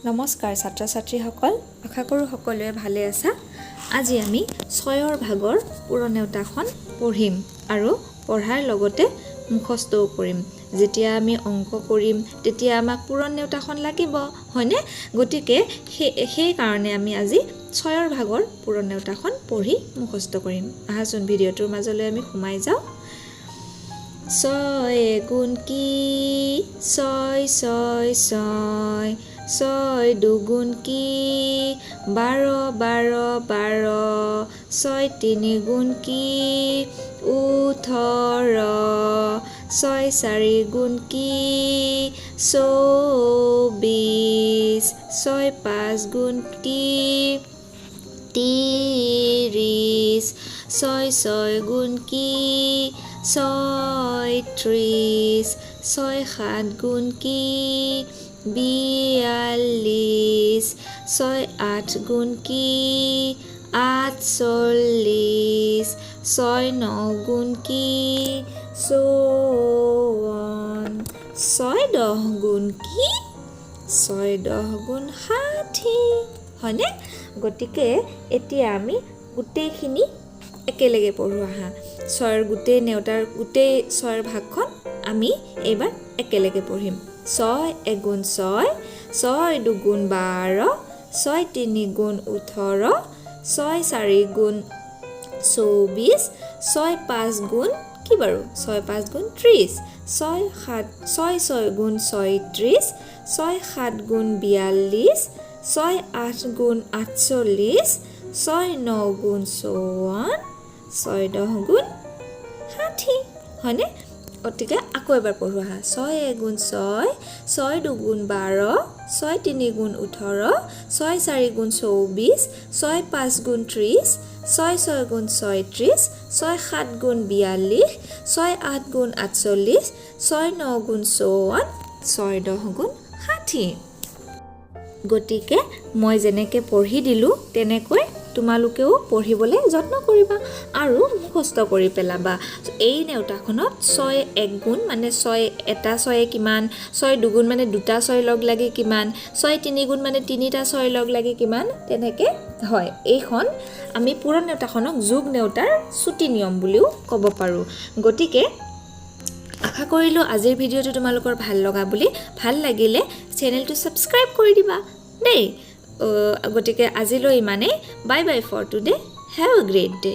নমস্কাৰ ছাত্ৰ ছাত্ৰীসকল, আশা কৰোঁ সকলোৱে ভালে আছা। আজি আমি 6ৰ ভাগৰ পুৰণেউতাখন পঢ়িম আৰু পঢ়াৰ লগতে মুখস্থও কৰিম। যেতিয়া আমি অংক কৰিম তেতিয়া আমাক পুৰণেউতাখন লাগিব, হয়নে? গতিকে সেই কাৰণে আমি আজি 6ৰ ভাগৰ পুৰণেউতাখন পঢ়ি মুখস্থ কৰিম। আহাচোন ভিডিঅ'টোৰ মাজলৈ আমি সোমাই যাওঁ। 6 গুণ কি 6 6 6 6 দুগুণ কি 12 12 12 6 তিনি গুণ কি 18 6 চাৰি গুণ কি 24 6 পাঁচ গুণ কি 30 6 ছয় গুণ কি 36 6 সাত গুণ কি 42 6 আঠ গুণ কি 48 6 ন গুণ কি 54 6 দহ গুণ কি 6 দহ গুণ 60, হয়নে? গতিকে এতিয়া আমি গোটেইখিনি একেলগে পঢ়ো। আহা 6ৰ গোটেই নেউতাৰ গোটেই 6ৰ ভাগখন আমি এইবাৰ একেলগে পঢ়িম। 6 এগুণ 6 6 দুগুণ 12 6 তিনি গুণ 18 6 চাৰি গুণ 24 6 পাঁচ গুণ কি বাৰু 6 পাঁচ গুণ 30 6 ছয় গুণ 36 6 সাত গুণ 42 6 আঠ গুণ 48 6 ন গুণ 54 6 দহ গুণ 60, হয়নে? গতিকে আকৌ এবাৰ পঢ়োঁ। আহা 6 এগুণ 6 6 দুগুণ 12 6 তিনি গুণ 18 6 চাৰি গুণ 24 6 পাঁচ গুণ 30 6 ছয় গুণ 36 6 সাত গুণ 42 6 আঠ গুণ 48 6 ন গুণ 54 6 দহ গুণ 60। গতিকে মই যেনেকৈ পঢ়ি দিলোঁ তেনেকৈ তোমালোকেও পঢ়িবলৈ যত্ন কৰিবা আৰু মুখস্থ কৰি পেলাবা। এই নেউতাখনত 6 এক গুণ মানে 6 এটা 6 কিমান, 6 দুগুণ মানে দুটা 6 লগ লাগি কিমান, 6 তিনি গুণ মানে তিনিটা 6 লগ লাগি কিমান, তেনেকৈ হয়। এইখন আমি পুৰণেউতাখনক যোগ নেউতাৰ চুটি নিয়ম বুলিও ক'ব পাৰোঁ। গতিকে আশা কৰিলোঁ আজিৰ ভিডিঅ'টো তোমালোকৰ ভাল লগা বুলি। ভাল লাগিলে চেনেলটো ছাবস্ক্ৰাইব কৰি দিবা দেই। গতিকে আজিলৈ ইমানেই। Bye bye for today. Have a great day.